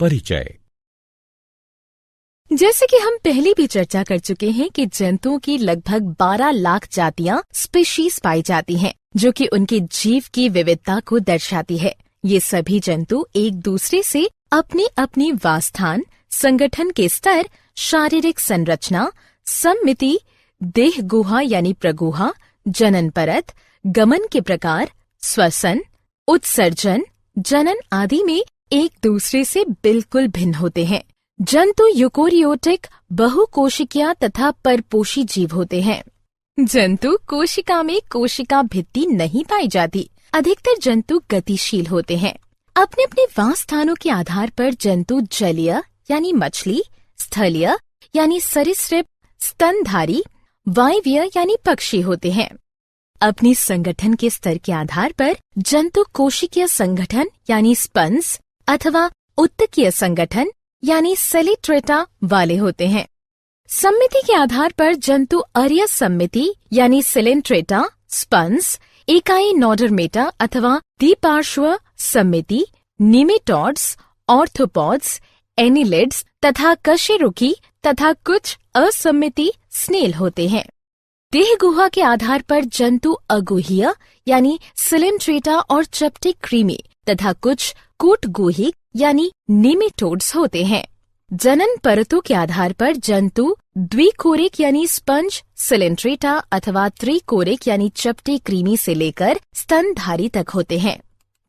परिचय। जैसे कि हम पहले भी चर्चा कर चुके हैं कि जंतुओं की लगभग 12 लाख जातियां स्पीशीज पाई जाती हैं, जो कि उनके जीव की विविधता को दर्शाती है। ये सभी जंतु एक दूसरे से अपनी अपनी वासस्थान, संगठन के स्तर, शारीरिक संरचना, सम्मिति, देह गुहा यानी प्रगुहा, जनन परत, गमन के प्रकार, श्वसन, उत्सर्जन, जनन आदि में एक दूसरे से बिल्कुल भिन्न होते हैं। जंतु यूकोरियोटिक, बहुकोशिकीय तथा परपोषी जीव होते हैं। जंतु कोशिका में कोशिका भित्ति नहीं पाई जाती। अधिकतर जंतु गतिशील होते हैं। अपने अपने वासस्थानों के आधार पर जंतु जलीय यानी मछली, स्थलीय यानी सरीसृप, स्तनधारी, वायवीय यानी पक्षी होते हैं। अपनी संगठन के स्तर के आधार पर जंतु कोशिकीय संगठन यानी स्पंज अथवा उत्तकीय संगठन यानी सेलिट्रेटा वाले होते हैं। सम्मिति के आधार पर जंतु अरिय सम्मिति यानी सिलेंट्रेटा, स्पंज, इकाई नोडर्मेटा अथवा द्विपार्श्व सम्मिति, निमेटोड्स, ऑर्थोपॉड्स, एनिलिड्स तथा कशेरुकी तथा कुछ असम्मिति स्नेल होते हैं। देह गुहा के आधार पर जंतु अगुहीय यानी सिलेंट्रेटा और चपटे क्रीमी तथा कुछ कूटगुहिक यानी निमेटोड्स होते हैं। जनन परतों के आधार पर जंतु द्विकोरिक यानी स्पंज, सिलेंट्रेटा अथवा त्रिकोरिक यानी चपटे क्रीमी से लेकर स्तनधारी तक होते हैं।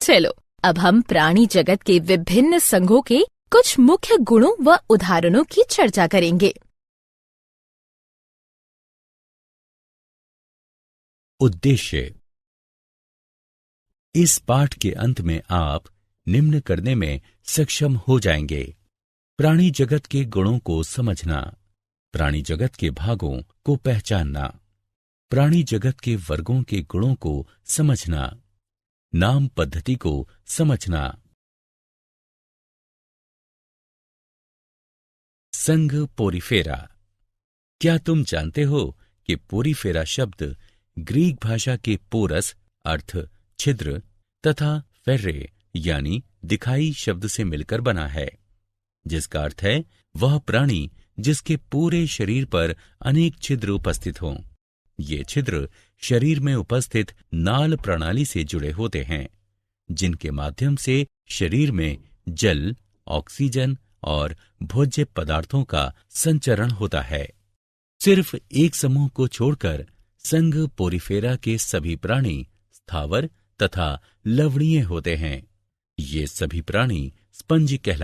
चलो अब हम प्राणी जगत के विभिन्न संघों के कुछ मुख्य गुणों व उदाहरणों की चर्चा करेंगे। उद्देश्य। इस पाठ के अंत में आप निम्न करने में सक्षम हो जाएंगे: प्राणी जगत के गुणों को समझना, प्राणी जगत के भागों को पहचानना, प्राणी जगत के वर्गों के गुणों को समझना, नाम पद्धति को समझना। संघ पोरीफेरा। क्या तुम जानते हो कि पोरीफेरा शब्द ग्रीक भाषा के पोरस अर्थ छिद्र तथा फेर्रे यानी दिखाई शब्द से मिलकर बना है, जिसका अर्थ है वह प्राणी जिसके पूरे शरीर पर अनेक छिद्र उपस्थित हों। ये छिद्र शरीर में उपस्थित नाल प्रणाली से जुड़े होते हैं, जिनके माध्यम से शरीर में जल, ऑक्सीजन और भोज्य पदार्थों का संचरण होता है। सिर्फ एक समूह को छोड़कर संघ पोरीफेरा के सभी प्राणी स्थावर तथा लवणीय होते हैं। ये सभी प्राणी स्पंज कहलाते हैं।